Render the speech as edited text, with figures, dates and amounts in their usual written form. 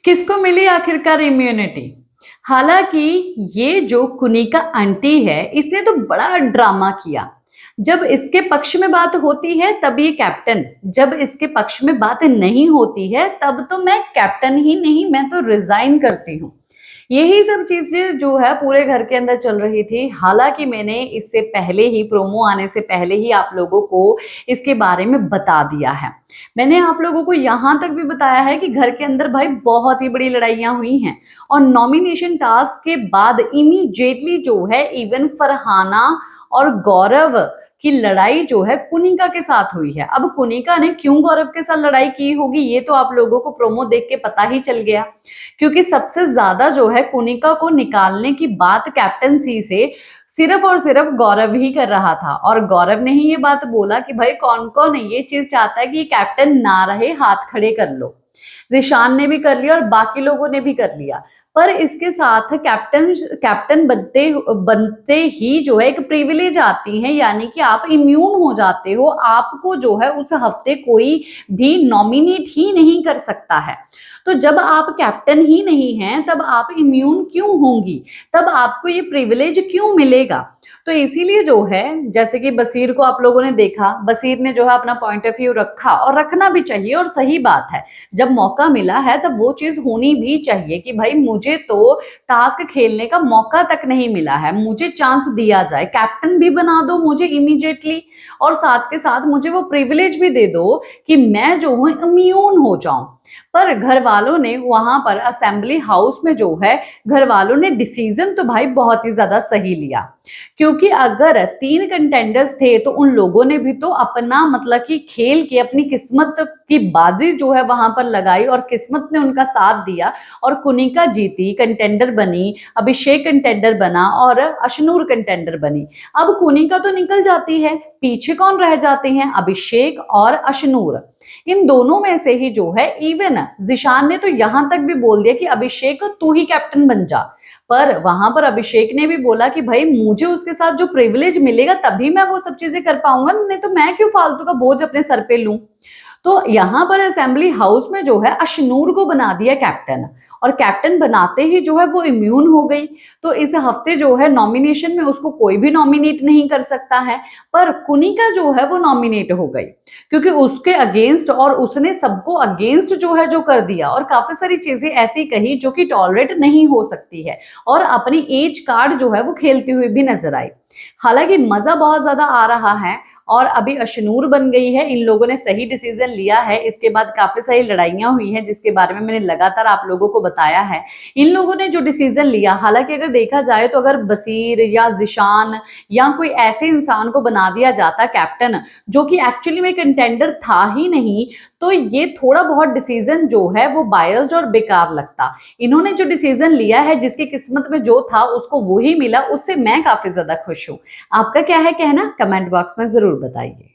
किसको मिली आखिरकार इम्यूनिटी? हालांकि ये जो कुनिका आंटी है, इसने तो बड़ा ड्रामा किया। जब इसके पक्ष में बात होती है तब ये कैप्टन, जब इसके पक्ष में बात नहीं होती है तब तो मैं कैप्टन ही नहीं, मैं तो रिजाइन करती हूँ। यही सब चीजें जो है पूरे घर के अंदर चल रही थी। हालांकि मैंने इससे पहले ही, प्रोमो आने से पहले ही आप लोगों को इसके बारे में बता दिया है। मैंने आप लोगों को यहां तक भी बताया है कि घर के अंदर भाई बहुत ही बड़ी लड़ाइयां हुई हैं और नॉमिनेशन टास्क के बाद इमीडिएटली जो है इवन फरहाना और गौरव की लड़ाई जो है कुनिका के साथ हुई है। अब कुनिका ने क्यों गौरव के साथ लड़ाई की होगी ये तो आप लोगों को प्रोमो देख के पता ही चल गया, क्योंकि सबसे ज्यादा जो है कुनिका को निकालने की बात कैप्टनसी से सिर्फ और सिर्फ गौरव ही कर रहा था। और गौरव ने ही ये बात बोला कि भाई कौन कौन ये चीज चाहता है कि ये कैप्टन ना रहे, हाथ खड़े कर लो। जिशान ने भी कर लिया और बाकी लोगों ने भी कर लिया। पर इसके साथ कैप्टन बनते बनते ही जो है एक प्रिविलेज आती है, यानी कि आप इम्यून हो जाते हो। आपको जो है उस हफ्ते कोई भी नॉमिनेट ही नहीं कर सकता है। तो जब आप कैप्टन ही नहीं हैं तब आप इम्यून क्यों होंगी, तब आपको ये प्रिविलेज क्यों मिलेगा? तो इसीलिए जो है, जैसे कि बसीर को आप लोगों ने देखा, बसीर ने जो है अपना पॉइंट ऑफ व्यू रखा और रखना भी चाहिए और सही बात है। जब मौका मिला है तब वो चीज होनी भी चाहिए कि भाई मुझे तो टास्क खेलने का मौका तक नहीं मिला है, मुझे चांस दिया जाए, कैप्टन भी बना दो मुझे इमीडिएटली और साथ के साथ मुझे वो प्रिविलेज भी दे दो कि मैं जो हूं इम्यून हो जाऊं। पर घर वालों ने वहां पर असेंबली हाउस में जो है घर वालों ने डिसीजन तो भाई बहुत ही ज्यादा सही लिया, क्योंकि अगर 3 कंटेंडर्स थे तो उन लोगों ने भी तो अपना मतलब कि खेल के अपनी किस्मत की बाजी जो है वहां पर लगाई और किस्मत ने उनका साथ दिया और कुनिका जीती, कंटेंडर बनी, अभिषेक कंटेंडर बना और अशनूर कंटेंडर बनी। अब कुनिका तो निकल जाती है, पीछे कौन रह जाते हैं? अभिषेक और अशनूर। इन दोनों में से ही जो है, इवन जिशान ने तो यहां तक भी बोल दिया कि अभिषेक तू ही कैप्टन बन जा। पर वहां पर अभिषेक ने भी बोला कि भाई मुझे उसके साथ जो प्रिविलेज मिलेगा तभी मैं वो सब चीजें कर पाऊंगा, नहीं तो मैं क्यों फालतू का बोझ अपने सर पे लूं। तो यहां पर असेंबली हाउस में जो है अशनूर को बना दिया कैप्टन और कैप्टन बनाते ही जो है वो इम्यून हो गई। तो इस हफ्ते जो है नॉमिनेशन में उसको कोई भी नॉमिनेट नहीं कर सकता है, पर कुनिका जो है वो नॉमिनेट हो गई क्योंकि उसके अगेंस्ट, और उसने सबको अगेंस्ट जो है जो कर दिया और काफी सारी चीजें ऐसी कही जो कि टॉलरेट नहीं हो सकती है और अपनी एज कार्ड जो है वो खेलती हुई भी नजर आई। हालांकि मजा बहुत ज्यादा आ रहा है और अभी अशनूर बन गई है। इन लोगों ने सही डिसीजन लिया है। इसके बाद काफी सारी लड़ाइयां हुई हैं जिसके बारे में मैंने लगातार आप लोगों को बताया है। इन लोगों ने जो डिसीजन लिया, हालांकि अगर देखा जाए तो अगर बसीर या जिशान या कोई ऐसे इंसान को बना दिया जाता कैप्टन जो कि एक्चुअली में कंटेंडर था ही नहीं, तो ये थोड़ा बहुत डिसीजन जो है वो बायस्ड और बेकार लगता। इन्होंने जो डिसीजन लिया है, जिसकी किस्मत में जो था उसको वही मिला, उससे मैं काफी ज्यादा खुश हूं। आपका क्या है कहना? कमेंट बॉक्स में जरूर बताइए।